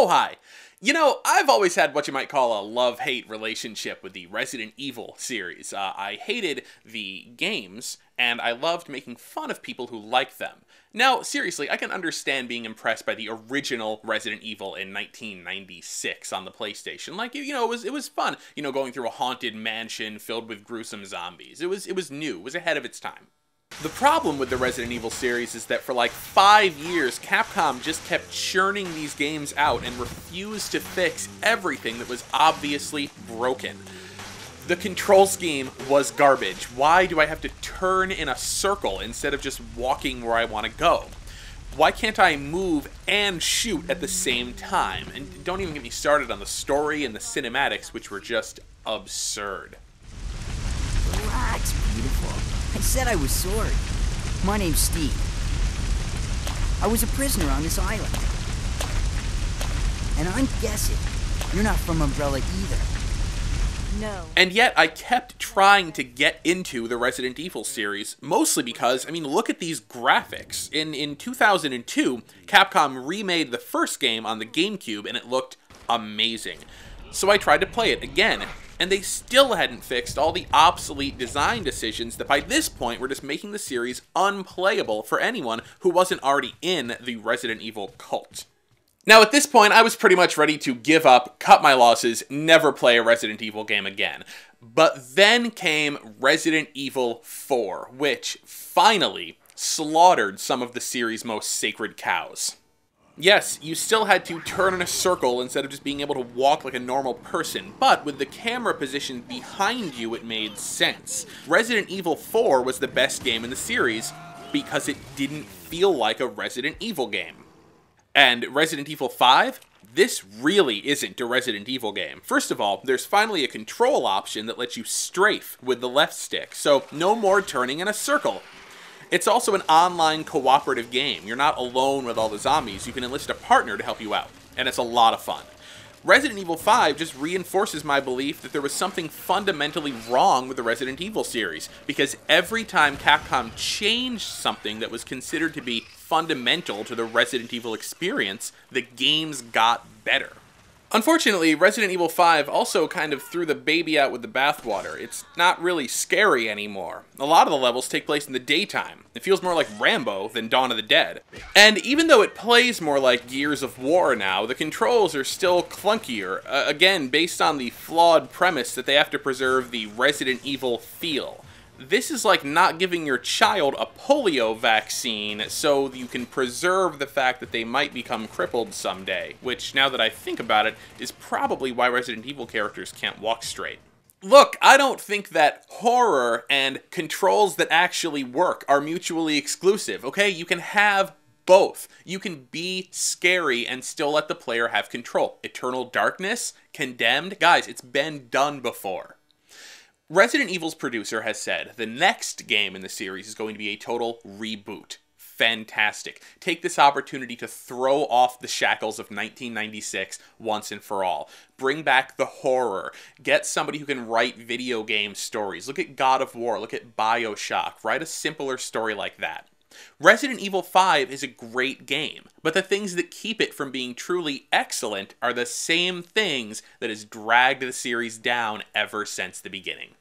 Oh, hi. You know, I've always had what you might call a love-hate relationship with the Resident Evil series. I hated the games, and I loved making fun of people who liked them. Now, seriously, I can understand being impressed by the original Resident Evil in 1996 on the PlayStation. Like, it was fun, going through a haunted mansion filled with gruesome zombies. It was new, it was ahead of its time. The problem with the Resident Evil series is that for like 5 years, Capcom just kept churning these games out and refused to fix everything that was obviously broken. The control scheme was garbage. Why do I have to turn in a circle instead of just walking where I want to go? Why can't I move and shoot at the same time? And don't even get me started on the story and the cinematics, which were just absurd. Relax, beautiful. I said I was sorry. My name's Steve. I was a prisoner on this island. And I'm guessing you're not from Umbrella either. No. And yet, I kept trying to get into the Resident Evil series, mostly because, look at these graphics. In 2002, Capcom remade the first game on the GameCube, and it looked amazing. So I tried to play it again, and they still hadn't fixed all the obsolete design decisions that by this point were just making the series unplayable for anyone who wasn't already in the Resident Evil cult. Now at this point, I was pretty much ready to give up, cut my losses, never play a Resident Evil game again. But then came Resident Evil 4, which finally slaughtered some of the series' most sacred cows. Yes, you still had to turn in a circle instead of just being able to walk like a normal person, but with the camera positioned behind you, it made sense. Resident Evil 4 was the best game in the series because it didn't feel like a Resident Evil game. And Resident Evil 5? This really isn't a Resident Evil game. First of all, there's finally a control option that lets you strafe with the left stick, so no more turning in a circle. It's also an online cooperative game. You're not alone with all the zombies. You can enlist a partner to help you out, and it's a lot of fun. Resident Evil 5 just reinforces my belief that there was something fundamentally wrong with the Resident Evil series, because every time Capcom changed something that was considered to be fundamental to the Resident Evil experience, the games got better. Unfortunately, Resident Evil 5 also kind of threw the baby out with the bathwater. It's not really scary anymore. A lot of the levels take place in the daytime. It feels more like Rambo than Dawn of the Dead. And even though it plays more like Gears of War now, the controls are still clunkier, again based on the flawed premise that they have to preserve the Resident Evil feel. This is like not giving your child a polio vaccine so you can preserve the fact that they might become crippled someday, which, now that I think about it, is probably why Resident Evil characters can't walk straight. Look, I don't think that horror and controls that actually work are mutually exclusive, okay? You can have both. You can be scary and still let the player have control. Eternal Darkness? Condemned? Guys, it's been done before. Resident Evil's producer has said the next game in the series is going to be a total reboot. Fantastic. Take this opportunity to throw off the shackles of 1996 once and for all. Bring back the horror. Get somebody who can write video game stories. Look at God of War. Look at BioShock. Write a simpler story like that. Resident Evil 5 is a great game, but the things that keep it from being truly excellent are the same things that has dragged the series down ever since the beginning.